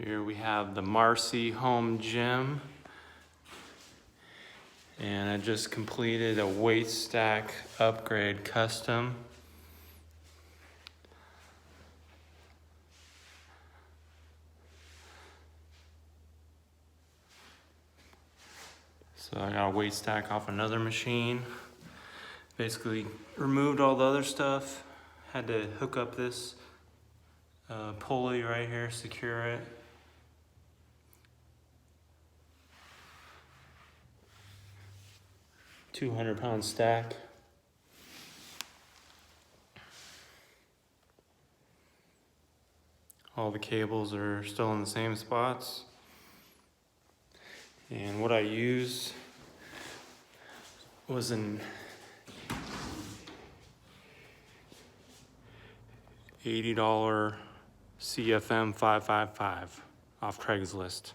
Here we have the Marcy home gym. And I just completed a weight stack upgrade custom. So I got a weight stack off another machine. Basically removed all the other stuff. Had to hook up this pulley right here, secure it. £200 stack. All the cables are still in the same spots. And what I used was an $80 CFM 555 off Craigslist.